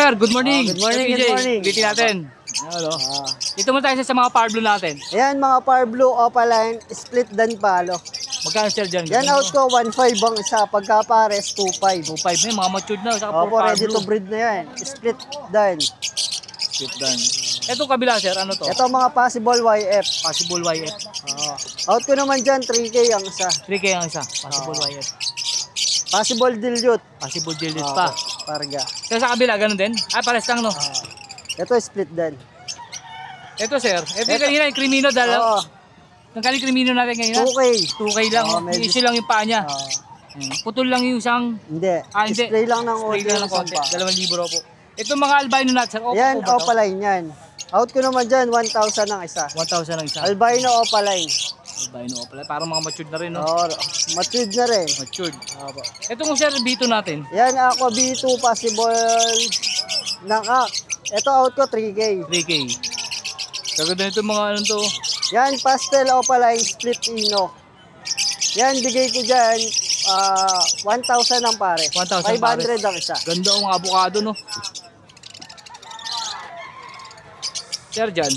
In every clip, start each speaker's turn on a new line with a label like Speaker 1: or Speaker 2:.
Speaker 1: sir, good morning.
Speaker 2: Good morning,
Speaker 1: PJ,
Speaker 2: good morning.
Speaker 1: Bitin natin. Ano? Dito mo tayo sa mga power blue natin.
Speaker 2: Ayan, mga Power Blue Opaline, split dan palo.
Speaker 1: Magkano sir dyan?
Speaker 2: Yan out ko, 1.5 ang isa. Pagka pares, 2.5.
Speaker 1: 2.5 na yun, mga matured na. Saka
Speaker 2: Opo,
Speaker 1: power
Speaker 2: ready
Speaker 1: blue.
Speaker 2: to breed na yan. Split dan.
Speaker 1: Split dan. Itong kabila sir, ano to?
Speaker 2: Ito mga possible YF.
Speaker 1: Possible YF.
Speaker 2: Out ko naman dyan, 3K ang isa.
Speaker 1: 3K ang isa. Possible YF.
Speaker 2: Possible dilute.
Speaker 1: Possible dilute pa.
Speaker 2: Parga.
Speaker 1: Sir, sa kabila, ganun din? Ay, pares lang, no?
Speaker 2: Ito, split dan.
Speaker 1: Ito, sir. Ito yung kanina, yung Crimino, dalaw.
Speaker 2: Oo,
Speaker 1: Nagkano yung Crimino natin ngayon?
Speaker 2: 2K.
Speaker 1: 2K lang.
Speaker 2: medyo-
Speaker 1: Issue lang yung paa niya. Putol lang yung isang...
Speaker 2: Hindi.
Speaker 1: Hindi.
Speaker 2: Spray lang ng
Speaker 1: Spray
Speaker 2: audio
Speaker 1: lang
Speaker 2: ng
Speaker 1: ng konti.
Speaker 2: sampa.
Speaker 1: 2,000 raw po. Ito mga albino nuts, sir. Opo
Speaker 2: Yan,
Speaker 1: po ba to?
Speaker 2: Opaline yan. Out ko naman dyan, 1,000 ang isa.
Speaker 1: 1,000 ang isa.
Speaker 2: Albino Opaline.
Speaker 1: Albino pala. Parang mga matured na rin, no?
Speaker 2: Oo, matured na rin.
Speaker 1: Matured. Ito kung sir, B2 natin.
Speaker 2: Yan, Aqua B2 possible nakak. Ito out ko 3K.
Speaker 1: 3K. Kaganda nito mga ano to.
Speaker 2: Yan, pastel Opaline split ino. Yan, bigay ko dyan 1,000 ang pare.
Speaker 1: 1,000
Speaker 2: 500 ang isa.
Speaker 1: Ganda ang mga avocado, no? Sir, dyan.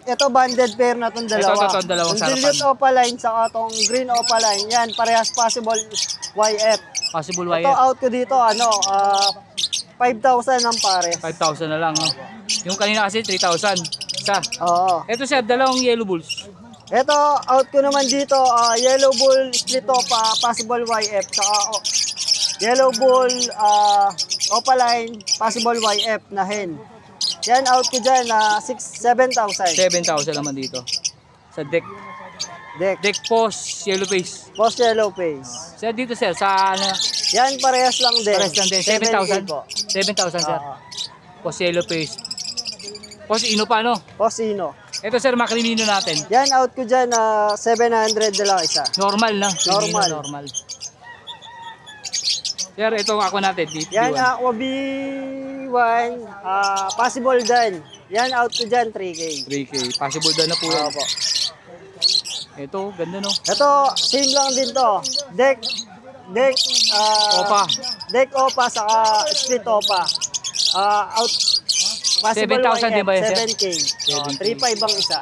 Speaker 2: Ito banded pair na itong dalawa.
Speaker 1: Ito, dalawang
Speaker 2: Yung dilute
Speaker 1: sarapan.
Speaker 2: Opaline saka itong green Opaline. Yan, parehas possible YF.
Speaker 1: Possible
Speaker 2: Ito
Speaker 1: YF.
Speaker 2: out ko dito, 5,000 ang pare.
Speaker 1: 5,000 na lang, no? Yung kanina kasi 3,000. Isa.
Speaker 2: Oo.
Speaker 1: Ito sir, dalawang yellow bulls.
Speaker 2: Ito, out ko naman dito, yellow bull split opa, possible YF, saka yellow bull Opaline, possible YF na hen. Yan, out ko dyan, 7,000.
Speaker 1: 7,000 naman dito. Sa deck. Deck post, yellow face.
Speaker 2: Post yellow face.
Speaker 1: Sir, dito sir, sa ano?
Speaker 2: Yan, parehas lang din.
Speaker 1: Pares lang din. 7,000. 7,000 sir. Post yellow face. Post ino pa, no?
Speaker 2: Posino.
Speaker 1: Ito sir, makrimino natin.
Speaker 2: Yan, out ko dyan, 700 na lang isa.
Speaker 1: Normal na.
Speaker 2: Normal.
Speaker 1: Normal. Sir, ito ako natin.
Speaker 2: Yan, Aqua B1, possible din. Yan, out ko dyan, 3K.
Speaker 1: 3K. Possible daw na po yan.
Speaker 2: Opo.
Speaker 1: Ito, ganda no.
Speaker 2: Ito, same lang din to. Deck,
Speaker 1: Opa.
Speaker 2: Deck Opa, saka split Opa. Out, possible
Speaker 1: 7,000 din ba yan, sir?
Speaker 2: 7K. 3.5 ang isa.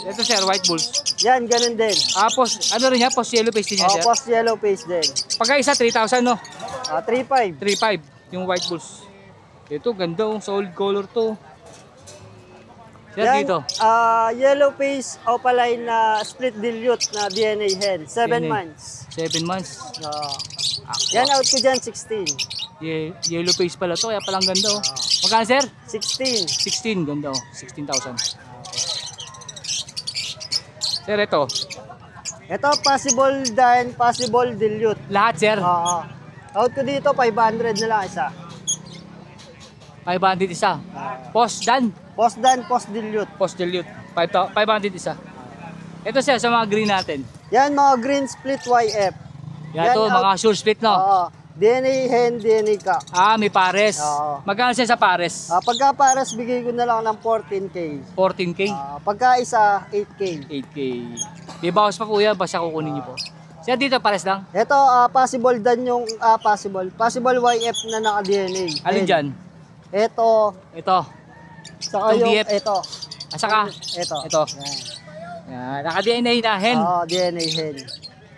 Speaker 1: Ito sir, white bulls.
Speaker 2: Yan, ganun din.
Speaker 1: Post, ano rin yan? Post yellow face din yan sir.
Speaker 2: Post yellow face din.
Speaker 1: Pagka isa, 3,000 no?
Speaker 2: 3.5.
Speaker 1: 3,500 yung white bulls. Ito, ganda oh. Solid color to. Sir,
Speaker 2: Yan,
Speaker 1: dito.
Speaker 2: yellow face Opaline na split dilute na DNA hen. 7
Speaker 1: DNA.
Speaker 2: months.
Speaker 1: 7 months.
Speaker 2: Yan, out ko dyan, 16.
Speaker 1: Yellow face pala to, kaya palang ganda oh. Magkano sir?
Speaker 2: 16.
Speaker 1: 16, ganda oh. 16,000. Sir, ito.
Speaker 2: Ito, possible din, possible dilute.
Speaker 1: Lahat sir.
Speaker 2: Out ko dito, 500 na lang isa.
Speaker 1: 500 isa. Post dan.
Speaker 2: Post dan, post dilute.
Speaker 1: Post dilute. 500 isa. Ito sir, sa mga green natin.
Speaker 2: Yan, mga green split YF.
Speaker 1: Yan to, mga sure split no.
Speaker 2: DNA hen, DNA ka.
Speaker 1: May pares.
Speaker 2: Oo.
Speaker 1: Magkano siya sa pares?
Speaker 2: Pagka pares, bigay ko na lang ng 14K.
Speaker 1: 14K.
Speaker 2: Pagka isa, 8K.
Speaker 1: 8K. May bawas pa po yan, basta kukunin niyo po. Siya dito, pares lang.
Speaker 2: Ito, possible dan yung, possible YF na naka-DNA.
Speaker 1: Alin dyan?
Speaker 2: Ito,
Speaker 1: Ito.
Speaker 2: saka
Speaker 1: Itong
Speaker 2: yung,
Speaker 1: BF.
Speaker 2: ito.
Speaker 1: Saka,
Speaker 2: Ito.
Speaker 1: ito. Yan. Naka-DNA na hen.
Speaker 2: DNA hen.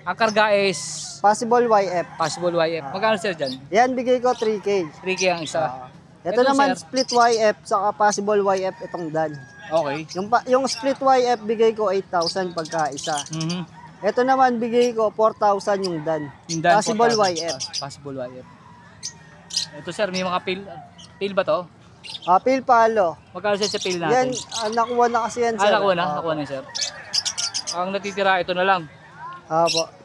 Speaker 1: Ang karga is
Speaker 2: Possible YF.
Speaker 1: possible YF. Magkano sir dyan?
Speaker 2: Yan, bigay ko 3K.
Speaker 1: 3K ang isa.
Speaker 2: Ito
Speaker 1: Ito,
Speaker 2: naman,
Speaker 1: sir.
Speaker 2: split YF, saka possible YF itong dan.
Speaker 1: Okay.
Speaker 2: Yung split YF, bigay ko 8,000 pagka isa.
Speaker 1: Mhm.
Speaker 2: Ito naman, bigay ko 4,000 yung dan.
Speaker 1: Yung dan,
Speaker 2: Possible
Speaker 1: 4,000.
Speaker 2: YF.
Speaker 1: Possible YF. Ito sir, may mga pill ba to?
Speaker 2: Pil palo.
Speaker 1: Magkano siya sa pill
Speaker 2: Yan,
Speaker 1: natin?
Speaker 2: nakuha na kasi yan, sir.
Speaker 1: Nakuha na? Nakuha na sir. Ang natitira, ito na lang.
Speaker 2: Apo.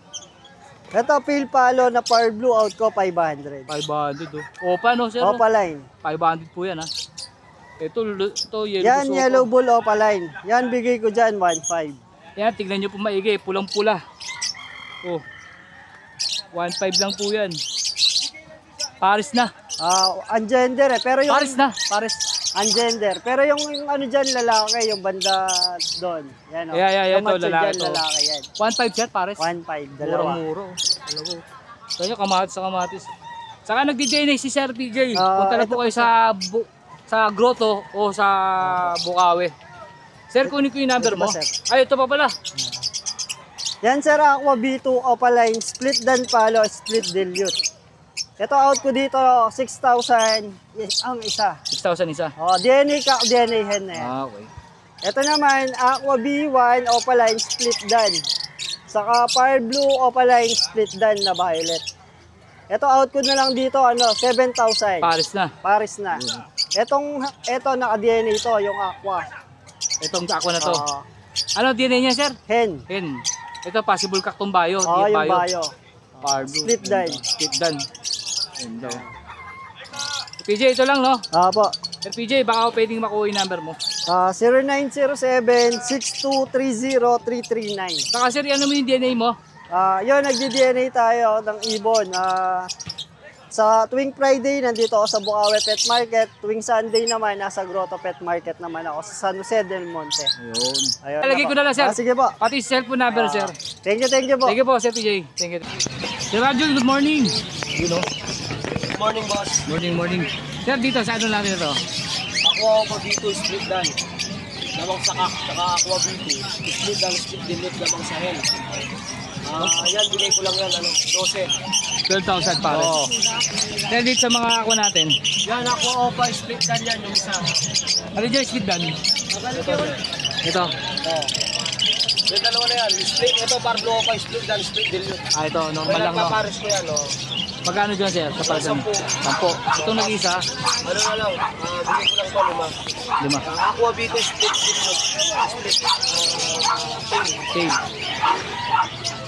Speaker 2: Ito, pil palo na Power Blue, out ko 500.
Speaker 1: 500 oh. Opa no sir?
Speaker 2: Opaline.
Speaker 1: 500 po yan ha. Ito yellow
Speaker 2: Yan,
Speaker 1: gusto
Speaker 2: yellow
Speaker 1: ko.
Speaker 2: bull Opaline. Yan, bigay ko dyan, 1.5.
Speaker 1: Yan, tignan nyo po maigi. Pulang-pula. Oh. 1.5 lang po yan. Paris na.
Speaker 2: Ungender pero yung...
Speaker 1: Paris na. Paris.
Speaker 2: Ungender. Pero yung ano dyan, lalaki, yung banda doon. Yan, o.
Speaker 1: Yeah,
Speaker 2: Yung
Speaker 1: ito,
Speaker 2: mature
Speaker 1: lalaki
Speaker 2: dyan,
Speaker 1: to.
Speaker 2: lalaki yan.
Speaker 1: 1.5 sir, Paris.
Speaker 2: 1.5, dalawa.
Speaker 1: Mura-mura. Alam mo. Kaya kamatis sa kamatis. Saka nagdi-DNA si Sir PJ.
Speaker 2: Ah,
Speaker 1: Punta na
Speaker 2: ito
Speaker 1: po kayo sa grotto o sa Bukawi. Sir, kunin ko yung number
Speaker 2: Ito ba,
Speaker 1: mo.
Speaker 2: sir?
Speaker 1: Ay, ito pa pala.
Speaker 2: Yan sir, Aqua B2 Opaline, split dan palo, split dilute. Ito out ko dito, 6,000 ang isa.
Speaker 1: 6,000 isa.
Speaker 2: DNA ka, DNA hen na yan.
Speaker 1: Okay.
Speaker 2: Ito naman, Aqua B1 Opaline, split dan. Saka Fire Blue Opaline, split dan na violet. Ito out ko na lang dito, 7,000.
Speaker 1: Paris na.
Speaker 2: Paris na. Ito naka-DNA ito, yung Aqua.
Speaker 1: Itong ako na to.
Speaker 2: Oo.
Speaker 1: Ano DNA niya, sir?
Speaker 2: Hen.
Speaker 1: Hen. Ito possible kaktung bayo.
Speaker 2: Oo, yung bayo.
Speaker 1: Pardo.
Speaker 2: Split dan.
Speaker 1: Split dan. Yan daw. PJ, ito lang, no?
Speaker 2: Opo.
Speaker 1: Sir PJ, baka ako pwedeng makuha yung number mo.
Speaker 2: 0907-6230-339.
Speaker 1: Saka sir, ano mo yung DNA mo?
Speaker 2: Yun, nagdi-DNA tayo ng ibon. Sa tuwing Friday, nandito ako sa Bukawi Pet Market. Tuwing Sunday naman, nasa Grotto Pet Market naman ako sa San Jose del Monte.
Speaker 1: Ayun.
Speaker 2: Ayun
Speaker 1: Talagay ko na lang, sir.
Speaker 2: Sige po.
Speaker 1: Pati cellphone number, sir.
Speaker 2: Thank you po.
Speaker 1: Thank you po, Sir PJ. Thank you. Sir Rajul, good morning. You know?
Speaker 3: Good morning, boss.
Speaker 1: Morning. Sir, dito sa ano natin ito?
Speaker 3: Aqua ko dito, split dan. Lamang sakak, saka aqua dito. Split dan, split dilute lamang sa hen. Yan, bigay ko lang yan, 12.
Speaker 1: 12,000 pares.
Speaker 3: Oo.
Speaker 1: Sir, dito sa mga ako natin.
Speaker 3: Yan, aqua opa, split dan yan, yung isa.
Speaker 1: Ano dyan, skid dan?
Speaker 3: Magalit yun.
Speaker 1: Ito.
Speaker 3: Oo. Yung dalawa na yan, split, ito Parblo opa, split dan, split dilute.
Speaker 1: Ito, normal
Speaker 3: Kaya
Speaker 1: lang, no?
Speaker 3: nagpapares ko yan,
Speaker 1: Magkano dyan, sir? Sa parang 10. 10. Itong nag-isa,
Speaker 3: Ano na lang, bigay ko lang to, 5.
Speaker 1: 5.
Speaker 3: Aqua dito, split dilute. Split, tail.
Speaker 1: Tail.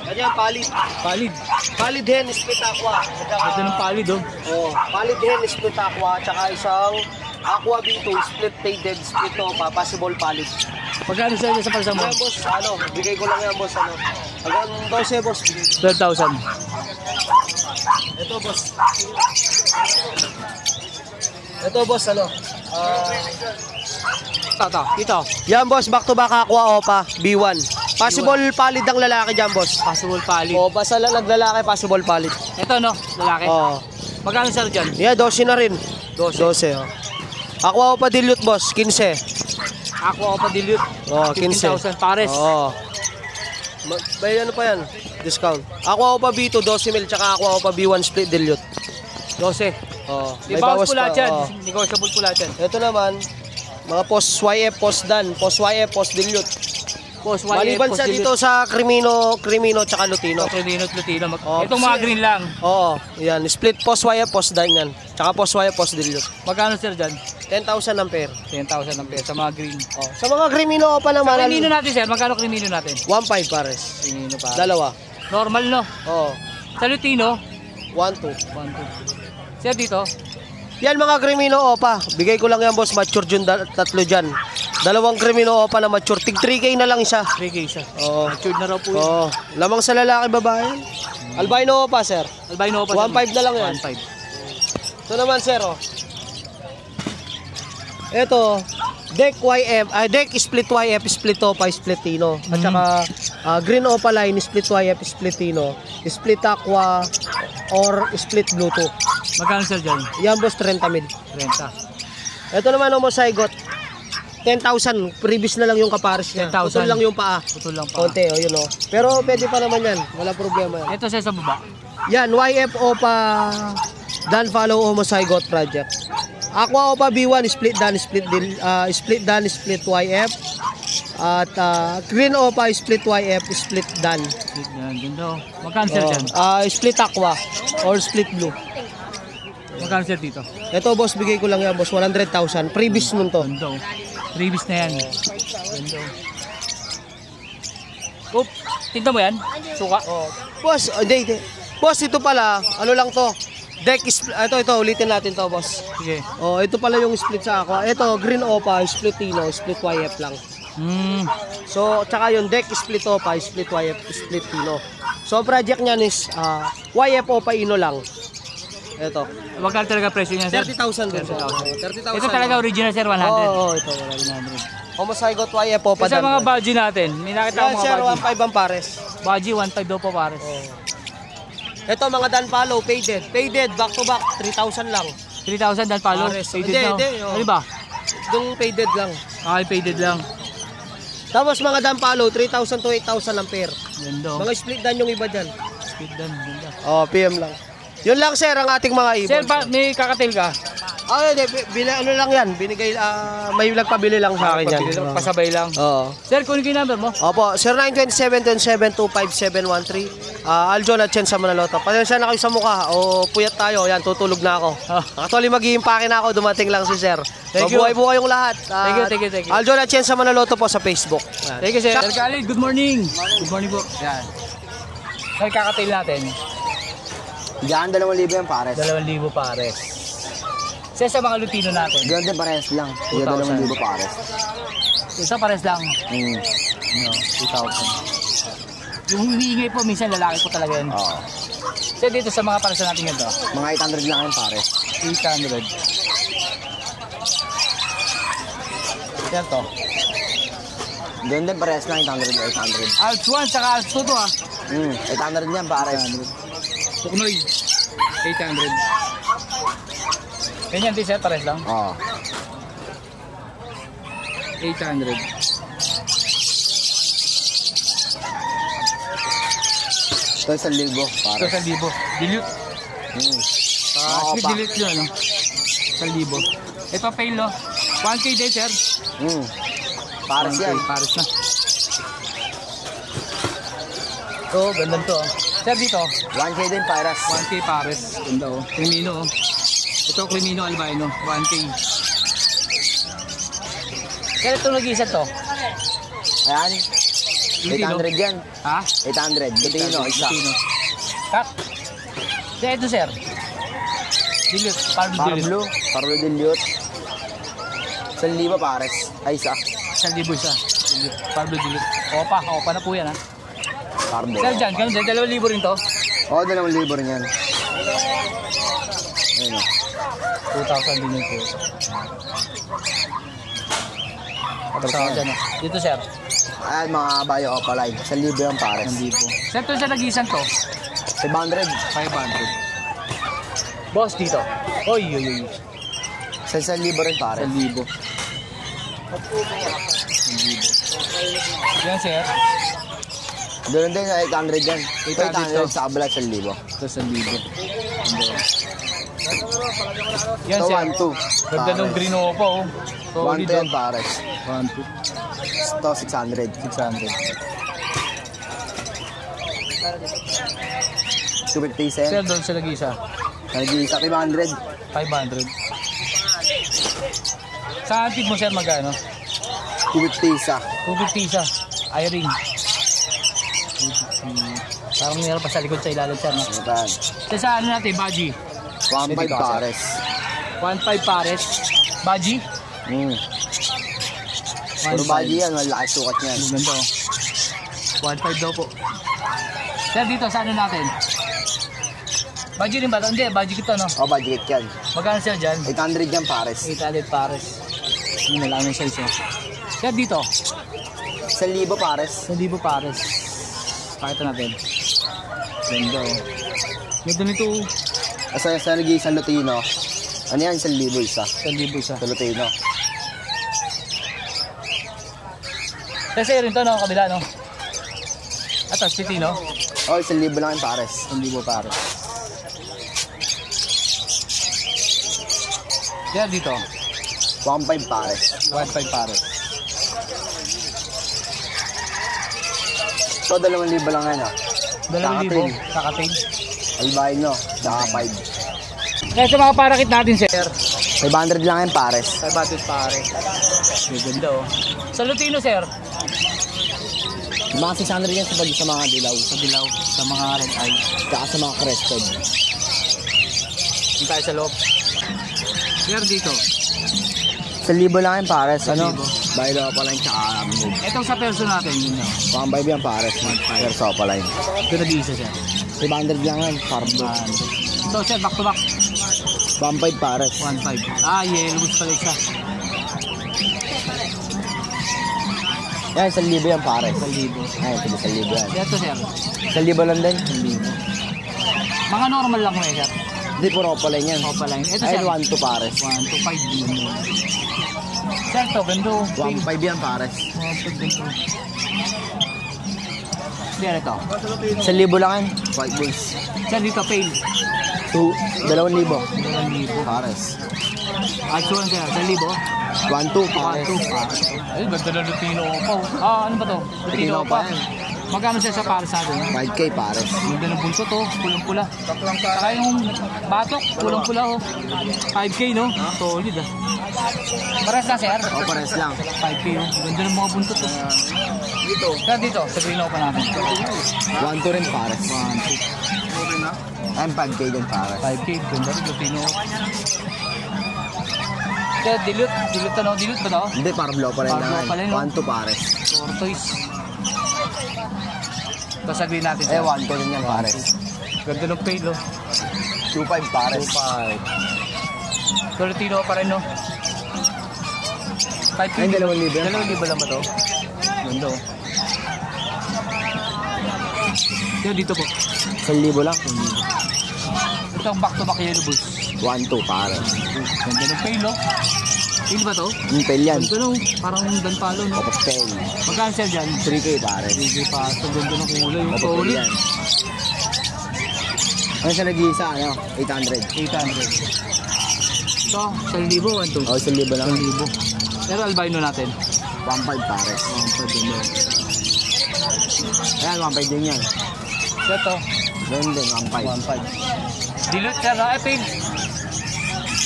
Speaker 3: Ganyan, palid.
Speaker 1: Palid.
Speaker 3: Palid hen, split aqua.
Speaker 1: Ito ng palid, oh.
Speaker 3: Oh, palid hen, split aqua, tsaka isang aqua B2, split faded, split topa, possible palid.
Speaker 1: Magkano sir sa parang mo?
Speaker 3: Yan boss, bigay ko lang yan boss, hanggang 12 boss.
Speaker 1: 12,000.
Speaker 3: Ito boss. Ito boss,
Speaker 1: Ito.
Speaker 3: Yan boss, back to back aqua opa, B1. Possible palid ang lalaki dyan boss.
Speaker 1: Possible palid.
Speaker 3: O, basta naglalaki, possible palid.
Speaker 1: Ito, no? Lalaki.
Speaker 3: Oh.
Speaker 1: Magkano sir dyan?
Speaker 3: Yeah, 12 na rin.
Speaker 1: 12.
Speaker 3: 12, oh. Aqua opa dilute boss, 15.
Speaker 1: Aqua Opa Dilute.
Speaker 3: Oh, 15.
Speaker 1: 15,000 pares.
Speaker 3: Oo. May ano pa yan? Discount. Aqua Opa B2, 12 mil, tsaka Aqua Opa B1 split dilute.
Speaker 1: 12.
Speaker 3: Oo.
Speaker 1: May bawas po lahat yan.
Speaker 3: Oo.
Speaker 1: Negotiable po lahat yan.
Speaker 3: Ito naman, mga post YF, post dan, post YF, post dilute.
Speaker 1: Post YF,
Speaker 3: Maliban
Speaker 1: post
Speaker 3: sa
Speaker 1: dilute.
Speaker 3: dito sa Crimino, tsaka Lutino.
Speaker 1: Crimino at Lutino.
Speaker 3: Oh,
Speaker 1: Itong mga
Speaker 3: kasi-
Speaker 1: green lang.
Speaker 3: Oo, yan. Split post YF, post dan yan. Tsaka post YF, post dilute.
Speaker 1: Magkano sir dyan?
Speaker 3: 10,000 ang pair.
Speaker 1: 10,000 ang pesa sa mga green.
Speaker 3: Oh. Sa mga Crimino pa
Speaker 1: Sa
Speaker 3: naman,
Speaker 1: Crimino natin sir, magkano Crimino natin?
Speaker 3: 1.5 pares.
Speaker 1: Crimino pa.
Speaker 3: Dalawa.
Speaker 1: Normal no?
Speaker 3: Oo.
Speaker 1: Sa Lutino,
Speaker 3: 1.2.
Speaker 1: 1, 2. Sir dito,
Speaker 3: Yan mga Crimino Opa. Bigay ko lang yan boss. Mature dyan, tatlo dyan. Dalawang Crimino Opa na mature. Tig 3K na lang isa.
Speaker 1: 3K siya.
Speaker 3: Oo.
Speaker 1: Matured na raw po yun.
Speaker 3: Oo. Lamang sa lalaki babae. Albino Opa sir.
Speaker 1: Albino pa
Speaker 3: 1.5 na lang yan.
Speaker 1: 1.5.
Speaker 3: Ito naman sir oh. Ito. Deck YF. Deck split YF, split Opa, split Tino. At saka green Opa line, split YF, split Tino. Split Aqua or split Bluetooth.
Speaker 1: Magkano sir dyan?
Speaker 3: Yan boss 30 mil.
Speaker 1: Renta.
Speaker 3: Ito naman homozygote. 10,000. Previous na lang yung kapares niya.
Speaker 1: 10,000.
Speaker 3: Putol lang yung paa.
Speaker 1: Putol lang pa.
Speaker 3: Konti, yun o. Pero pwede pa naman yan. Wala problema yan.
Speaker 1: Ito sir sa baba.
Speaker 3: Yan, YFO pa Dan Follow Homozygote Project. Aqua Opa B1, split dan, split YF. At Green Opa, split YF, split dan.
Speaker 1: Yan, ganda. Magkano sir dyan?
Speaker 3: Split Aqua or split Blue.
Speaker 1: Magkano sir dito?
Speaker 3: Ito boss, bigay ko lang yan boss, 100,000. Previous nun to.
Speaker 1: Ganda. Previous na yan. Ganda. Oop, tignan mo yan? Suka.
Speaker 3: Oh. Boss, hindi. Boss, ito pala, ano lang to? Deck is, ito, ulitin natin to, boss.
Speaker 1: Sige.
Speaker 3: Oh, ito pala yung split sa aqua. Ito, green opa, split Tino, split YF lang. So, tsaka yung deck split opa, split YF, split Tino. So, project niyan is YF opa Ino lang. Ito.
Speaker 1: Magkano talaga presyo niya sir?
Speaker 3: 30,000 din.
Speaker 1: 30,000.
Speaker 3: 30,000.
Speaker 1: Ito talaga original sir, 100.
Speaker 3: Oo, ito.
Speaker 1: 100.
Speaker 3: Homozygote YF opa.
Speaker 1: Sa mga budget natin, may nakita
Speaker 3: Yan,
Speaker 1: ko
Speaker 3: sir,
Speaker 1: mga budget.
Speaker 3: 1.5 ang pares.
Speaker 1: Budget, 1.5 daw pa pares.
Speaker 3: Oh. Ito mga Dan Palo, faded. Faded, back to back, 3,000 lang.
Speaker 1: 3,000 dan palo.
Speaker 3: Pares.
Speaker 1: Faded
Speaker 3: Hindi,
Speaker 1: na.
Speaker 3: hindi, oh.
Speaker 1: Ano ba?
Speaker 3: Yung faded lang.
Speaker 1: Okay, faded lang.
Speaker 3: Tapos mga Dan Palo, 3,000 to 8,000 ang pair.
Speaker 1: Ganda.
Speaker 3: Mga split dan yung iba dyan.
Speaker 1: Speed dan. Ganda.
Speaker 3: Oh, PM lang. Yun lang sir ang ating mga ibon.
Speaker 1: Sir, may kakatail ka?
Speaker 3: Hindi, ano lang yan, binigay, may nagpabili lang sa akin yan.
Speaker 1: Pasabay lang.
Speaker 3: Oo.
Speaker 1: Sir, kunin ko yung number mo.
Speaker 3: Opo, 0927-1725713. Aljon at Chen sa Manaloto. Pasensya na kayo sa mukha o puyat tayo. Yan, tutulog na ako. Actually, mag-iimpake na ako. Dumating lang si sir.
Speaker 1: Thank you.
Speaker 3: Mabuhay po kayong lahat.
Speaker 1: Thank you.
Speaker 3: Aljon at Chen sa Manaloto po sa Facebook. Yan.
Speaker 1: Thank you, sir. Sir Khalid, good morning. Good morning po. Yan. Sir, kakatail natin.
Speaker 2: Diyan, 2,000 yan pares.
Speaker 1: 2,000 pares. Sir, sa mga Lutino natin.
Speaker 2: Diyan din pares lang. Diyan
Speaker 1: 2,000.
Speaker 2: 2,000 pares.
Speaker 1: Isa pares lang.
Speaker 2: Hmm.
Speaker 1: No, 2,000. Yung humiingay po, minsan lalaki po talaga yun.
Speaker 2: Oo.
Speaker 1: Sir, dito sa mga pares natin ito.
Speaker 2: Mga 800 lang yan pares.
Speaker 1: 800. Sir, to.
Speaker 2: Diyan din pares lang, 800.
Speaker 1: Alps 1 saka Alps 2 to,
Speaker 2: 800 yan pares.
Speaker 1: Puknoy. 800. Ganyan din, sir, pares lang.
Speaker 2: Oo.
Speaker 1: 800.
Speaker 2: Ito 1,000
Speaker 1: Ito
Speaker 2: pares.
Speaker 1: 1,000. Dilute. Sweet dilute yun, ano? 1,000. Ito, fail, no? 1K din, sir.
Speaker 2: Pares
Speaker 1: 1K,
Speaker 2: yan.
Speaker 1: pares na. Ito, ganda to. Sir, dito.
Speaker 2: 1K din pares.
Speaker 1: 1K pares. Ganda, oh. Crimino, oh. Ito, Crimino albino. 1K. Kaya ito nag-isa to.
Speaker 2: Ayan.
Speaker 1: Lutino.
Speaker 2: 800 yan.
Speaker 1: Ha?
Speaker 2: 800. Lutino, isa.
Speaker 1: Lutino. Cut. Kaya ito, sir. Dilute. Parblue dilute.
Speaker 2: Parblue dilute. 1,000 pares. Ay, isa.
Speaker 1: 1,000 isa. Dilute. Parblue dilute. Opa na po yan, ha.
Speaker 2: Parblue.
Speaker 1: Sir, dyan, ganun din. 2,000 rin to.
Speaker 2: Oo, 2,000 rin yan. Ayun o.
Speaker 1: 2,000 din ito. Tapos ako dyan, oh. Dito, sir.
Speaker 2: Ayan, mga bayo opaline. 1,000 yan pares.
Speaker 1: 1,000. Sir, ito sa nag-isan to.
Speaker 2: 500.
Speaker 1: 500. Boss, dito. Oy.
Speaker 2: 1,000 rin pares.
Speaker 1: 1,000. 1,000. Yan, sir.
Speaker 2: Doon din, 800 yan.
Speaker 1: 800
Speaker 2: 800 sa kabila, 1,000.
Speaker 1: Ito 1,000. Yan,
Speaker 2: Ito,
Speaker 1: sir.
Speaker 2: 1,200.
Speaker 1: Ganda ng green opa, oh. Solid,
Speaker 2: 1,200 yan pares.
Speaker 1: 1,200.
Speaker 2: Ito, 600.
Speaker 1: 600.
Speaker 2: 250
Speaker 1: Sir,
Speaker 2: cent.
Speaker 1: doon sa nag-isa.
Speaker 2: Nag-iisa, 500.
Speaker 1: 500. Sa antig mo, sir, magkano?
Speaker 2: 250 isa.
Speaker 1: 250 isa. Iring. 250. Parang meron pa sa likod sa ilalim, sir, no?
Speaker 2: Ayan.
Speaker 1: Sa ano natin, Baji?
Speaker 2: 1,500
Speaker 1: Dito ka, sir.
Speaker 2: pares.
Speaker 1: 1,500 pares. Baji?
Speaker 2: Puro body yan, malaki sukat yan.
Speaker 1: Ganda, oh. 1,500 daw po. Sir, dito, sa ano natin? Baji rin ba? Hindi, baji kita, no?
Speaker 2: O, budget yan.
Speaker 1: Magkano, sir, dyan?
Speaker 2: 800 yan pares.
Speaker 1: 800 pares. Yun na lang yung size, oh. Sir, dito?
Speaker 2: 1,000 pares.
Speaker 1: 1,000 pares. Pakita natin. Ganda, oh. Ganda nito, oh.
Speaker 2: Sa nag-iisang Lutino, ano yan, 1,000 isa.
Speaker 1: 1,000 isa.
Speaker 2: Sa Lutino.
Speaker 1: Kasi rin to, no? Kabila, no? Ito, Spitino.
Speaker 2: O, 1,000 lang yung pares.
Speaker 1: 1,000 pares. Sir, dito?
Speaker 2: 1,500 pares.
Speaker 1: 1,500 pares.
Speaker 2: So, 2,000 lang yan,
Speaker 1: 2,000. Kakating.
Speaker 2: Albino, saka 5.
Speaker 1: Kaya sa mga parakit natin, sir.
Speaker 2: 500 lang yan pares.
Speaker 1: 500 pares. Ganda, oh. Sa Lutino, sir.
Speaker 2: Mga 600 yan sa mga dilaw.
Speaker 1: Sa dilaw. Sa mga red eye.
Speaker 2: Saka sa mga crested.
Speaker 1: Yung tayo sa loob. Sir, dito.
Speaker 2: 1,000 lang yan pares. Ano?
Speaker 1: 1,000.
Speaker 2: Bayo pa lang tsaka move.
Speaker 1: Itong sa perso natin, yun lang.
Speaker 2: 1,500 yan pares. Pero sa pa line.
Speaker 1: Ito nag-iisa, sir.
Speaker 2: 500 lang yan. Pardo.
Speaker 1: So, sir, back to back.
Speaker 2: 1,500 pares.
Speaker 1: 1,500. Yellow boots pala isa.
Speaker 2: Yan, 1,000 yan pares.
Speaker 1: 1,000.
Speaker 2: Ay, 1,000 yan.
Speaker 1: Ito, sir.
Speaker 2: 1,000 lang din.
Speaker 1: 1,000. Mga normal lang mo eh, sir.
Speaker 3: Hindi, puro opaline yan.
Speaker 1: Opaline. Ito,
Speaker 3: Ayun,
Speaker 1: sir.
Speaker 3: 1-2 pares.
Speaker 1: 1 to 5 din mo. Sir, to, gando.
Speaker 3: 1-5 yan pares.
Speaker 1: 1 gando. Sir, ito.
Speaker 3: 1,000 lang yan. White bulls.
Speaker 1: Sir, dito, pale.
Speaker 3: 2,000.
Speaker 1: 2,000.
Speaker 3: Pares.
Speaker 1: Actual, sir, 1,000.
Speaker 3: 1-2 pares.
Speaker 1: 1, 2, ay, ganda na Lutino Opa. Ano ba to?
Speaker 3: Lutino
Speaker 1: Opa.
Speaker 3: Opa yan.
Speaker 1: Magkano siya sa pares natin?
Speaker 3: 5K pares.
Speaker 1: Ganda ng bunso to, pulang-pula. Saka yung batok, pulang-pula oh. 5K no? Solid ah. Pares na sir?
Speaker 3: O, pares lang.
Speaker 1: 5K oh. Ganda ng mga buntot to. Dito. Sir dito, sabihin ako pa natin.
Speaker 3: 1-2 rin pares.
Speaker 1: 1, 2.
Speaker 3: Ayun, 5K din pares.
Speaker 1: 5K, ganda rin Lutino. Sir, dilute ano? Dilute ba to?
Speaker 3: Hindi, Parblo pa rin
Speaker 1: Parblo pa rin, no?
Speaker 3: 1-2 pares.
Speaker 1: Tortoise. Tapos sabihin natin
Speaker 3: Eh,
Speaker 1: sir.
Speaker 3: 1-2 rin yan pares.
Speaker 1: Ganda ng pale oh.
Speaker 3: 2-5 pares.
Speaker 1: 2.5. Lutino pa rin no? 5K.
Speaker 3: Ayun, 2,000 yan.
Speaker 1: 2,000 lang ba to? Ganda oh. Yan dito po.
Speaker 3: 1,000 lang.
Speaker 1: Ito ang back-to-back yellow bulls.
Speaker 3: 1-2 pares.
Speaker 1: Ganda ng pale oh. Pale ba to?
Speaker 3: Yung tail yan.
Speaker 1: Ganda no? Parang danpalo no?
Speaker 3: Kapag tail.
Speaker 1: Magkano sir dyan?
Speaker 3: 3K pares.
Speaker 1: Hindi pa. Ito ganda ng kulay. Yung
Speaker 3: Kapag tail
Speaker 1: solid.
Speaker 3: yan. Ano siya nag-iisa? Ano? 800.
Speaker 1: 800. Ito, 1,000. 1,200.
Speaker 3: O, 1,000 lang.
Speaker 1: 1,000. Pero albino natin.
Speaker 3: 1.5 pares.
Speaker 1: 1,500 din.
Speaker 3: Ayan, 1.5 din yan.
Speaker 1: Ito,
Speaker 3: Ganun din, 1.5.
Speaker 1: 1,500. Dilute sir, pale.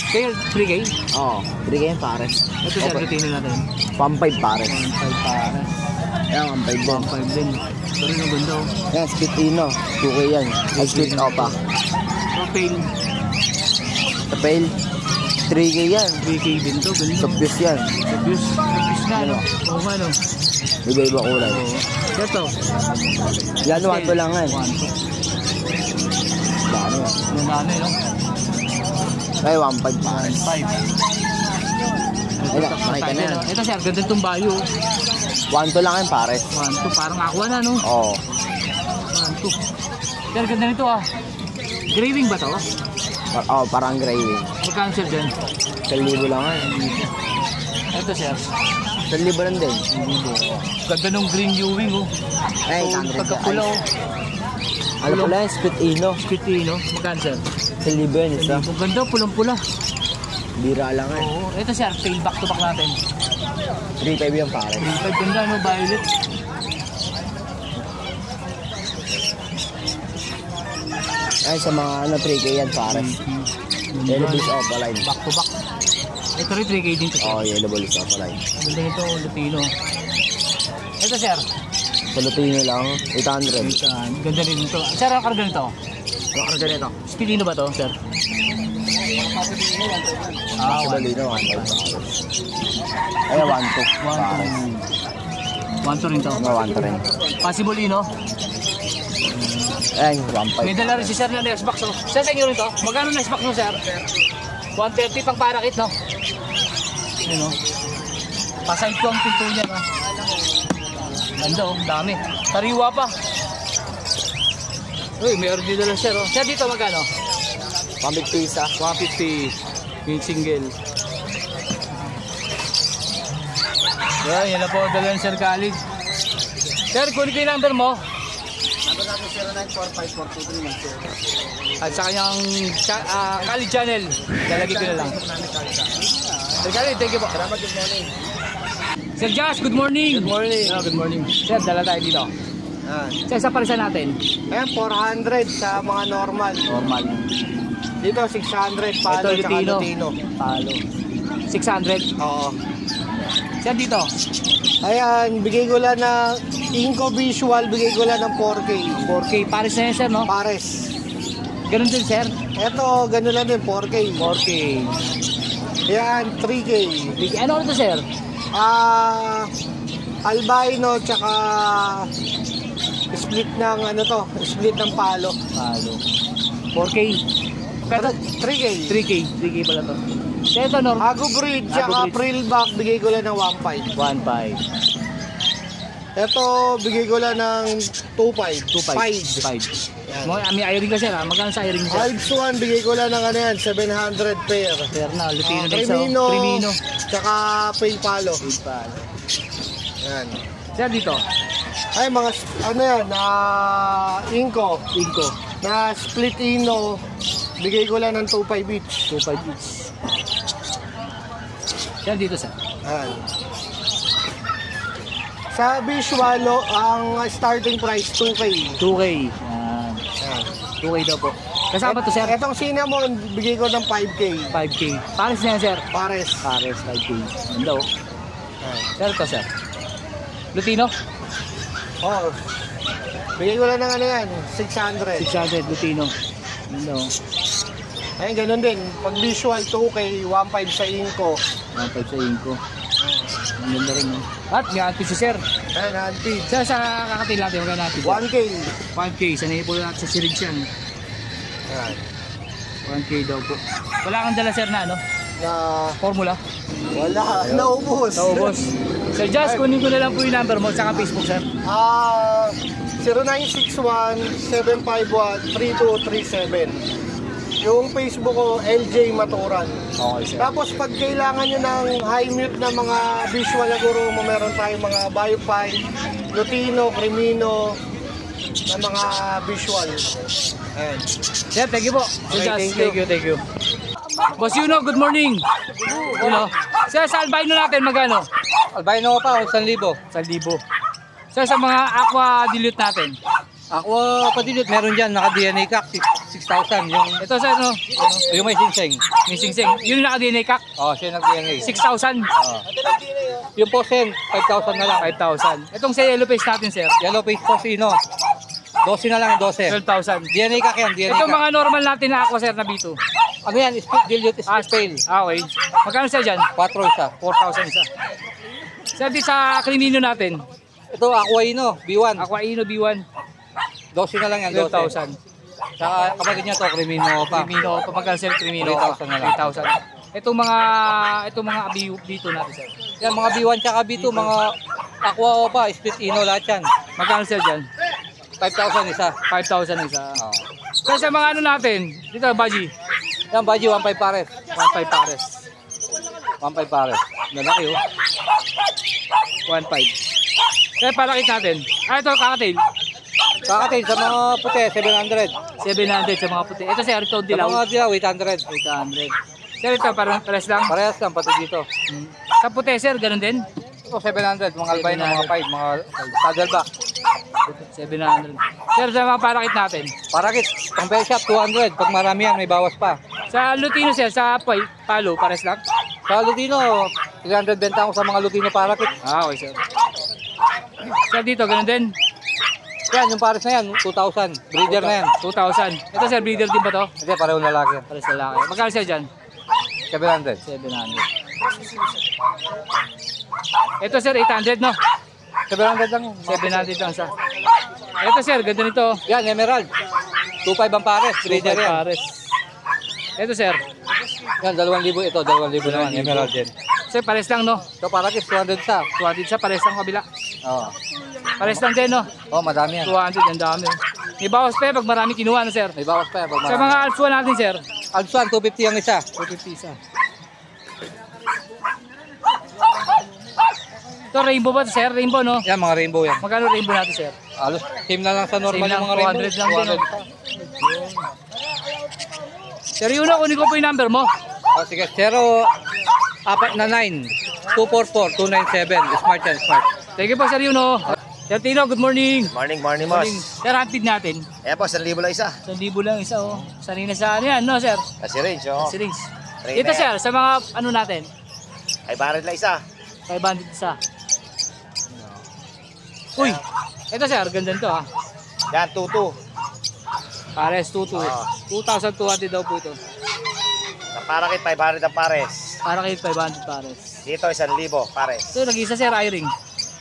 Speaker 1: Pale, 3K.
Speaker 3: Oo, 3K yan pares.
Speaker 1: Ito sir, routine natin.
Speaker 3: 1.5 pares.
Speaker 1: 1,500 para.
Speaker 3: Ayan, 1.5 din.
Speaker 1: 1,500 din. Ito rin ang ganda oh.
Speaker 3: Ayan, split ino. 2K yan. Ay, split opa.
Speaker 1: Ito, pale.
Speaker 3: Sa pail, 3K yan.
Speaker 1: 3K din to. Ganda.
Speaker 3: Subbies yan.
Speaker 1: Abuse na ano. Oo nga no.
Speaker 3: Iba-iba kulay.
Speaker 1: Oo. Ito.
Speaker 3: Yan, 1 lang yan.
Speaker 1: 1,200.
Speaker 3: Dami yan.
Speaker 1: Nanano no.
Speaker 3: Ay, 1.5 pares.
Speaker 1: 1,500.
Speaker 3: Ayun, makita na yan.
Speaker 1: Ito sir, ganda itong bayo.
Speaker 3: 1-2 lang yan pares.
Speaker 1: 1,200. Parang aqua na no.
Speaker 3: Oo.
Speaker 1: 1,200. Sir, ganda nito ah. Graving ba to?
Speaker 3: Oo, parang graving.
Speaker 1: Magkano sir dyan?
Speaker 3: 1,000 lang yan.
Speaker 1: Ito sir.
Speaker 3: 1,000 lang din.
Speaker 1: Ganda nung green Ewing oh.
Speaker 3: Ay,
Speaker 1: So,
Speaker 3: 800
Speaker 1: pagkapula oh.
Speaker 3: Ano pala yan? Split ino.
Speaker 1: Spitino. Magkano sir?
Speaker 3: 1,000 yan isa.
Speaker 1: Ang ganda, pulang-pula.
Speaker 3: Bira lang yan.
Speaker 1: Oo. Ito sir, tail back to back natin.
Speaker 3: 3.5 yan pares.
Speaker 1: 3,500 ganda no, violet.
Speaker 3: Ay, sa mga 3K yan pares. Yellow Bulls Opaline.
Speaker 1: Back to back. Ito rin 3K din to sir.
Speaker 3: Oo, Yellow Bulls Opaline.
Speaker 1: Ganda nito, Lutino. Ito sir.
Speaker 3: Sa Lutino lang, 800.
Speaker 1: Ganda rin ito. Sir, ang karga nito?
Speaker 3: Ang karga nito?
Speaker 1: Spitino ba to sir?
Speaker 3: Sa Lutino, 1.5 pares. Ay, 1.2 pares.
Speaker 1: 1,200 rin to.
Speaker 3: Ano, 1.2 rin.
Speaker 1: Possible ino.
Speaker 3: Ay, 1.5.
Speaker 1: May dala rin si sir na Xbox. Oh. Sir, sa inyo rin to? Magkano na Xbox mo sir? 130 pang parakit no? Yun o. Paside ko ang pinto niya no? Ganda oh, dami. Sariwa pa. Uy, may order dala sir oh. Sir, dito magkano?
Speaker 3: 150 isa.
Speaker 1: 150. Yung single. Yan na po dala ng Sir Khalid. Sir, kunin ko yung number mo.
Speaker 3: Number natin 0945-423-9.
Speaker 1: At sa kanyang Khalid channel, lalagay ko na lang. Sir Khalid, thank you po.
Speaker 3: Salamat, good morning.
Speaker 1: Sir Josh, good morning.
Speaker 3: Good morning.
Speaker 1: Good morning. Sir, dala tayo dito. Sir, sa parisan natin.
Speaker 3: Ayan, 400 sa mga normal.
Speaker 1: Normal.
Speaker 3: Dito, 600 palo
Speaker 1: Ito,
Speaker 3: tsaka
Speaker 1: Lutino.
Speaker 3: Lutino.
Speaker 1: Palo. 600.
Speaker 3: Oo.
Speaker 1: Sir, dito.
Speaker 3: Ayan, bigay ko lang ng Inco Visual, bigay ko lang ng 4K.
Speaker 1: 4K. Paris na yan, sir, no?
Speaker 3: Pares.
Speaker 1: Ganun din, sir.
Speaker 3: Eto, gano'n lang din, 4K.
Speaker 1: 4K.
Speaker 3: Ayan, 3K.
Speaker 1: Ano ito, sir?
Speaker 3: Albino tsaka split ng ano to, split ng palo.
Speaker 1: Palo. 4K. Pero
Speaker 3: 3K.
Speaker 1: 3K. 3K pala to. Sir, ito,
Speaker 3: Ago breed tsaka
Speaker 1: Ago breed.
Speaker 3: frillback, bigay ko lang ng 1.5.
Speaker 1: 1.5.
Speaker 3: Ito, bigay ko lang ng 2.5.
Speaker 1: 2.5. 5. May iring ka sir ha? Magkano sa iring sir?
Speaker 3: Alps 1, bigay ko lang ng ano yan, 700 pair.
Speaker 1: Sir na, Lutino na isa.
Speaker 3: Crimino,
Speaker 1: Crimino.
Speaker 3: tsaka Pale Palo. Yan.
Speaker 1: Sir dito?
Speaker 3: Ay, mga, ano yan, Inco.
Speaker 1: Inco.
Speaker 3: Na Splitino, bigay ko lang ng 2.5 each.
Speaker 1: 2.5 each. Sir dito sir?
Speaker 3: Yan. Sa Visualo, ang starting price 2K.
Speaker 1: 2K. Yan.
Speaker 3: Yan.
Speaker 1: 2K daw po. Kasama to sir?
Speaker 3: Etong cinnamon, bigay ko ng 5K.
Speaker 1: 5K. Pares na yan sir?
Speaker 3: Pares.
Speaker 1: Pares 5K. Yan daw.
Speaker 3: Yan.
Speaker 1: Sir to sir? Lutino?
Speaker 3: Oh. Bigay ko lang ng ano yan, 600.
Speaker 1: 600 Lutino. Yan daw.
Speaker 3: Ayun, ganun din. Pag visual 2K, 1.5 sa Inco.
Speaker 1: 1.5 sa Inco. Ang ganda rin no? At may anti si sir.
Speaker 3: Ayun, antique.
Speaker 1: Sir sa kakatil natin, magkano natin?
Speaker 3: 1K.
Speaker 1: 5K. Sanay po natin sa sirig siya.
Speaker 3: Yan.
Speaker 1: 1K daw po. Wala kang dala sir na ano?
Speaker 3: Na
Speaker 1: Formula?
Speaker 3: wala, naubos.
Speaker 1: Naubos. Sir Jazz, kunin ko na lang po yung number mo saka Facebook sir.
Speaker 3: 0961-751-3237. Yung Facebook ko, LJ Maturan.
Speaker 1: Okay sir.
Speaker 3: Tapos pag kailangan nyo ng high mute na mga visual na guro mo, meron tayong mga Biopine, Lutino, Crimino, na mga visual. Ayan.
Speaker 1: Sir, thank you po. Sir
Speaker 3: Okay,
Speaker 1: Jazz,
Speaker 3: thank you.
Speaker 1: thank you. Boss Yuno, good morning. Yuno. Sir, sa albino natin magkano?
Speaker 4: Albino pa, 1,000.
Speaker 1: 1,000. Sir, sa mga aqua dilute natin.
Speaker 4: Aqua Padilute, meron dyan, naka-DNA Cac, 6,000.
Speaker 1: Ito sir, no?
Speaker 4: Yung may singsing.
Speaker 1: May sing-sing. Yun yung naka-DNA kak.
Speaker 4: Oh, siya nag-DNA.
Speaker 1: 6,000.
Speaker 4: Yung po, 5,000 na lang.
Speaker 1: 5,000. Itong sa yellow face natin sir.
Speaker 4: Yellow face po, sino? 12 na lang, 12.
Speaker 1: 12,000.
Speaker 4: DNA Cac yan, DNA
Speaker 1: Itong
Speaker 4: Cac.
Speaker 1: mga normal natin na aqua sir na B2.
Speaker 4: Ano yan, split dilute, split tail.
Speaker 1: Okay. Magkano sir dyan?
Speaker 4: 4 isa.
Speaker 1: 4,000 isa. Sir, di sa Crimino natin.
Speaker 4: Ito, Aquaino, B1.
Speaker 1: Aqua Ino B1.
Speaker 4: 12 na lang yan, 12.
Speaker 1: 12,000.
Speaker 4: Saka kapatid niya to, Crimino pa.
Speaker 1: Crimino, magkano sir Crimino?
Speaker 4: 3,000 na lang.
Speaker 1: 3,000. Itong mga B2 natin sir.
Speaker 4: Yan, mga B1 tsaka B2, mga Aqua Opa, split Ino, lahat yan.
Speaker 1: Magkano sir dyan?
Speaker 4: 5,000 isa.
Speaker 1: 5,000 isa.
Speaker 4: Oh.
Speaker 1: Sir, sa mga ano natin, dito, Baji,
Speaker 4: Yan, Baji, 1,500 pares.
Speaker 1: 1,500 pares.
Speaker 4: 1,500 pares. Lalaki oh.
Speaker 1: 1,500. Sir, palakit natin. Ito, kakatail.
Speaker 4: Kakatail sa mga puti, 700.
Speaker 1: 700 sa mga puti. Ito, sir, ito,
Speaker 4: Sa
Speaker 1: dilaw.
Speaker 4: mga dilaw, 800.
Speaker 1: 800. Sir, ito, parang pares lang.
Speaker 4: Parehas lang, pati dito.
Speaker 1: Sa puti, sir, ganun din.
Speaker 4: Ito, 700. Mga albino, mga 5, mga saddleback.
Speaker 1: 700. Sir, sa mga palakit natin.
Speaker 4: Parakit, pang bell shop, 200. Pag marami yan, may bawas pa.
Speaker 1: Sa Lutino, sir, sa palo, pares lang.
Speaker 4: Sa Lutino, 300 benta ako sa mga Lutino parakit.
Speaker 1: Okay, sir. Sir, dito, ganun din.
Speaker 4: Yan, yung pares na yan, 2,000. Breeder na yan.
Speaker 1: 2,000. Ito, sir, breeder din ba to?
Speaker 4: Hindi, pareho lalaki yan.
Speaker 1: Pares lalaki. Magkano, sir, dyan?
Speaker 4: 700.
Speaker 1: 700. Ito, sir, 800, no?
Speaker 4: 700 lang yun.
Speaker 1: 700 lang sa. Ito, sir, ganda nito.
Speaker 4: Yan, emerald. 2,500 ang pares. Breeder
Speaker 1: 2,500
Speaker 4: yan.
Speaker 1: pares. Ito, sir.
Speaker 4: Yan, 2,000 ito. 2,000 naman.
Speaker 1: 2,000.
Speaker 4: Emerald din.
Speaker 1: Sir, pares lang, no?
Speaker 4: Ito, parakit, 200 sa.
Speaker 1: 200 sa, pares lang kabila.
Speaker 4: Oo.
Speaker 1: Pares lang din, no?
Speaker 4: Oh, madami yan.
Speaker 1: 200, ang dami. May bawas pa, pag marami kinuha, no, sir?
Speaker 4: May bawas pa yan. Pag
Speaker 1: Sa
Speaker 4: marami.
Speaker 1: mga alpsuan natin, sir.
Speaker 4: Alpsuan, 250 ang isa.
Speaker 1: 250 isa. Ito, rainbow ba, sir? Rainbow, no?
Speaker 4: Yan, mga rainbow yan.
Speaker 1: Magkano rainbow natin, sir?
Speaker 4: Alos, same na lang sa normal
Speaker 1: Same lang,
Speaker 4: yung mga rainbow.
Speaker 1: 200 lang din, no?
Speaker 4: 200 pa.
Speaker 1: Sir, yun na, kunin ko po yung number mo.
Speaker 4: Oh, sige, 049-244-297. Smart yan, smart.
Speaker 1: Thank you po, Sir Yuno. Sir Tino, good morning.
Speaker 5: Morning, morning,
Speaker 1: Morning.
Speaker 5: boss.
Speaker 1: Sir, hantid natin.
Speaker 5: Ayan po, 1,000 lang isa.
Speaker 1: 1,000 lang isa, oh. Sanay na sa ano yan, no, sir?
Speaker 5: Kasi range, oh.
Speaker 1: Sirings.
Speaker 5: Train
Speaker 1: Ito,
Speaker 5: na
Speaker 1: sir, sa mga ano natin,
Speaker 5: Ay, barit lang isa.
Speaker 1: 500 isa. Uy, ito, sir, ganda nito, ha.
Speaker 5: Yan, 2,200.
Speaker 1: Pares, 2,200.
Speaker 5: Ah.
Speaker 1: 2,200 daw po ito.
Speaker 5: Sa parakit, 500 ang pares.
Speaker 1: Para kayo 500 pares.
Speaker 5: Dito, 1,000 pares.
Speaker 1: So, nag-isa, sir, i-ring.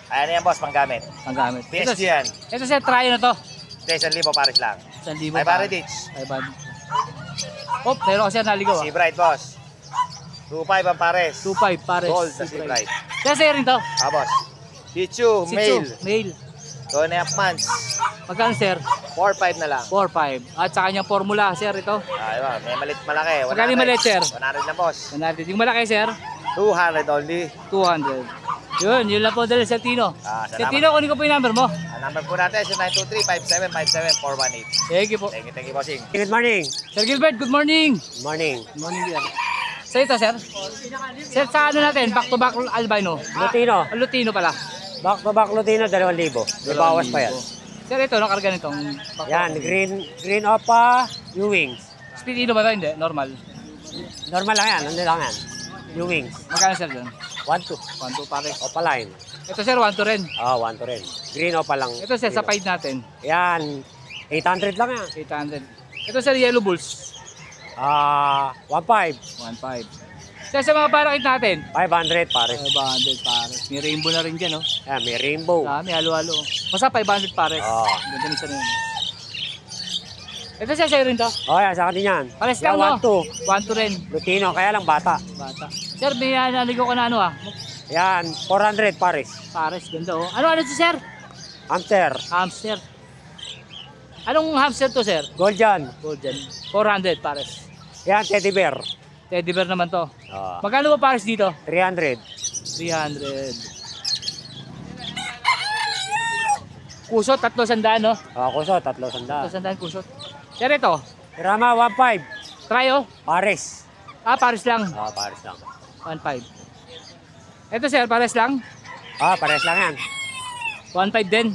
Speaker 5: Ayan yan, boss, panggamit.
Speaker 1: Ang gamit.
Speaker 5: PSG yan.
Speaker 1: Ito, sir, try na to.
Speaker 5: Ito, 1,000 pares lang.
Speaker 1: 1,000
Speaker 5: Ay, barit each.
Speaker 1: 500. Oh, meron ko, sir, naligaw,
Speaker 5: Si Bright, boss. 2,500 ang pares.
Speaker 1: 2,500 pares.
Speaker 5: Gold na si
Speaker 1: Sea
Speaker 5: Bright.
Speaker 1: Sir, sir, rin to.
Speaker 5: Ah, boss. Shih Tzu,
Speaker 1: Shih Tzu,
Speaker 5: male.
Speaker 1: male.
Speaker 5: 2.5 months.
Speaker 1: Magkano, sir?
Speaker 5: 4.5 na lang.
Speaker 1: 4.5. At sa kanyang formula, sir, ito.
Speaker 5: Diba? May malit malaki.
Speaker 1: Magkano yung maliit, sir?
Speaker 5: 100 na, boss.
Speaker 1: 100. Yung malaki, sir?
Speaker 5: 200 only.
Speaker 1: 200. Yun lang po dala sa Tino.
Speaker 5: Salamat.
Speaker 1: Sa Tino, kunin ko po yung number mo.
Speaker 5: Ang number po natin is 923-5757-418.
Speaker 1: Thank you po.
Speaker 5: Thank you, bossing.
Speaker 3: Good morning.
Speaker 1: Sir Gilbert, good morning.
Speaker 3: Good morning.
Speaker 1: Good morning, sir. Sa ito, sir? Sir, sa ano natin? Back to back albino.
Speaker 3: Lutino.
Speaker 1: Lutino pala.
Speaker 3: Back to back Lutino, 2,000. May bawas pa yan.
Speaker 1: Sir, ito, nakarga nitong back to
Speaker 3: Yan,
Speaker 1: back.
Speaker 3: green opa, U-wings.
Speaker 1: Speedino ba ito? Hindi, normal.
Speaker 3: Normal lang yan, ano lang yan. U-wings.
Speaker 1: Magkano, sir, dyan?
Speaker 3: 1-2.
Speaker 1: 1, 2 pare.
Speaker 3: Opa line.
Speaker 1: Ito, sir, 1 to rin.
Speaker 3: 1-2 rin. Green opa lang.
Speaker 1: Ito, sir, sa pied natin.
Speaker 3: Yan, 800 lang yan.
Speaker 1: 800. Ito, sir, yellow bulls.
Speaker 3: 1.5.
Speaker 1: 1.5. Sir, sa mga parakit natin.
Speaker 3: 500 pares.
Speaker 1: 500 pares. May rainbow na rin dyan, no?
Speaker 3: Yan, may rainbow.
Speaker 1: Dami, halo-halo. Basta 500 pares.
Speaker 3: Oo.
Speaker 1: Ganda nisa na yun. Ito, sir, sa'yo rin to.
Speaker 3: Yan, sa akin din yan.
Speaker 1: Pares
Speaker 3: Yan,
Speaker 1: lang, no?
Speaker 3: 1-2.
Speaker 1: 1 to rin.
Speaker 3: Lutino, kaya lang bata.
Speaker 1: Bata. Sir, may naligo ka na ano, ah?
Speaker 3: Yan, 400 pares.
Speaker 1: Pares, ganda, oh. Ano to, sir?
Speaker 3: Hamster.
Speaker 1: Hamster. Anong hamster to, sir?
Speaker 3: Golden.
Speaker 1: Golden. 400 pares.
Speaker 3: Yan, teddy bear.
Speaker 1: Teddy bear naman to. Magkano ba pares dito?
Speaker 3: 300.
Speaker 1: 300. Kusot, 300, no?
Speaker 3: Kusot, 300.
Speaker 1: 300 kusot. Sir, ito.
Speaker 3: Pirama, 1.5.
Speaker 1: Try, oh.
Speaker 3: Pares.
Speaker 1: Pares lang.
Speaker 3: Pares lang.
Speaker 1: 1.5. Ito, sir, pares lang.
Speaker 3: Pares lang yan.
Speaker 1: 1.5 din.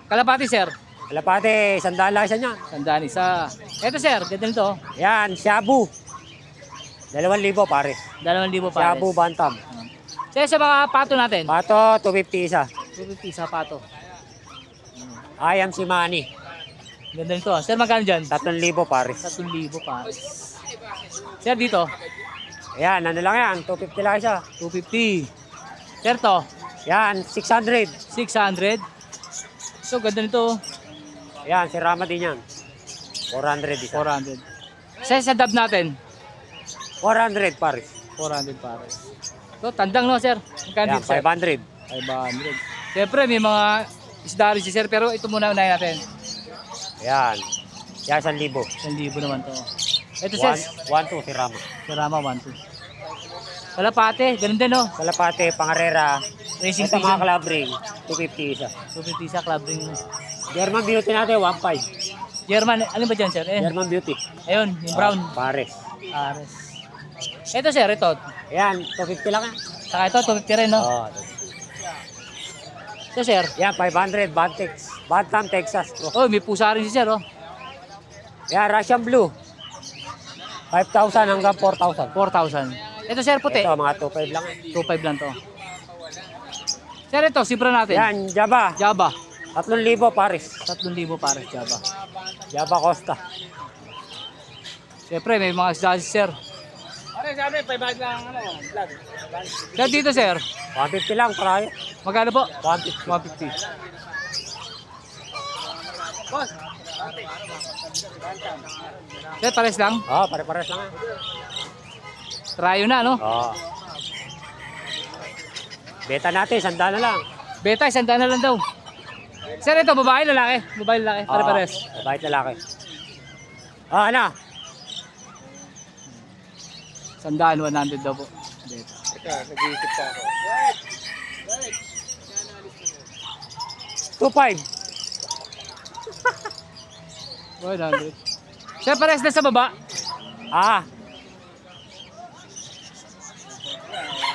Speaker 1: Kalapati, sir.
Speaker 3: Kalapate, 100 lang isa niyan.
Speaker 1: 100 isa. Ito, sir, ganda nito.
Speaker 3: Yan, Shabu. 2,000 pares.
Speaker 1: 2,000 pares.
Speaker 3: Shabu Bantam.
Speaker 1: Sir, sa mga pato natin.
Speaker 3: Pato, 250 isa.
Speaker 1: 250 sa pato.
Speaker 3: I am si Manny.
Speaker 1: Ganda nito. Sir, magkano dyan?
Speaker 3: 3,000 pares.
Speaker 1: 3,000 pares. Sir, dito.
Speaker 3: Yan, ano lang yan. 250 lang isa.
Speaker 1: 250. Sir, to.
Speaker 3: Yan, 600.
Speaker 1: 600. So, ganda nito.
Speaker 3: Yan, si Rama din yan. 400 isa.
Speaker 1: 400. Sir, sa dab natin.
Speaker 3: 400 pares.
Speaker 1: 400 pares. So, tandang, no, sir? Magkano
Speaker 3: Yan,
Speaker 1: dito, sir?
Speaker 3: 500.
Speaker 1: 500. Siyempre, may mga isda rin si sir, pero ito muna unahin natin.
Speaker 3: Yan. Yan, 1,000.
Speaker 1: 1,000 naman to. Ito, sir.
Speaker 3: 1-2 si Rama.
Speaker 1: Sarama, 1,2. Kalapate, ganun din, no?
Speaker 3: Kalapate, Pangarera.
Speaker 1: Racing
Speaker 3: Ito mga
Speaker 1: pigeon.
Speaker 3: club ring. 250 isa.
Speaker 1: 250 sa club ring.
Speaker 3: German Beauty natin, 1.5.
Speaker 1: German, ano ba dyan, sir?
Speaker 3: German Beauty.
Speaker 1: Ayun, yung brown.
Speaker 3: Pares.
Speaker 1: Pares. Ito, sir, ito.
Speaker 3: Yan, 250 lang yan.
Speaker 1: Saka ito, 250 rin, no? Ito, sir.
Speaker 3: Yan, 500. Bantex. Bantam, Texas.
Speaker 1: Oh, may pusa rin si sir, oh.
Speaker 3: Yan, Russian Blue. 5,000 hanggang 4,000.
Speaker 1: 4,000. Ito, sir, puti.
Speaker 3: Ito, mga 2.5 lang.
Speaker 1: 2,500 lang to. Sir, ito, sibra natin.
Speaker 3: Yan, Java.
Speaker 1: Java.
Speaker 3: 3,000 pares.
Speaker 1: 3,000 pares, Java.
Speaker 3: Java Costa.
Speaker 1: Siyempre, may mga isda si sir.
Speaker 4: Sabi, 500 lang ano, vlog.
Speaker 1: Sir, dito, sir.
Speaker 3: 150 lang, parayo.
Speaker 1: Magkano po?
Speaker 3: 150.
Speaker 1: 150. Sir, pares lang.
Speaker 3: Pare-pares lang yan.
Speaker 1: Trayo na, no?
Speaker 3: Beta natin, 100 na lang.
Speaker 1: Beta, 100 na lang daw. Sir, ito, babae, lalaki. Babae, lalaki. Pare-pares.
Speaker 3: Babae at lalaki. Ano?
Speaker 1: 100, 100 daw po. Beta.
Speaker 4: Nag-iisip pa ako.
Speaker 3: 2.5.
Speaker 1: 100. Sir, pares na sa baba.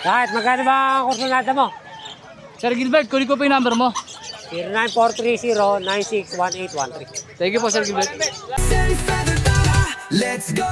Speaker 3: Kahit magkano ba ang kurso natin mo?
Speaker 1: Sir Gilbert, kunin ko po yung number mo.
Speaker 3: 094309618113.
Speaker 1: Thank you po, Sir Gilbert.
Speaker 6: Let's go!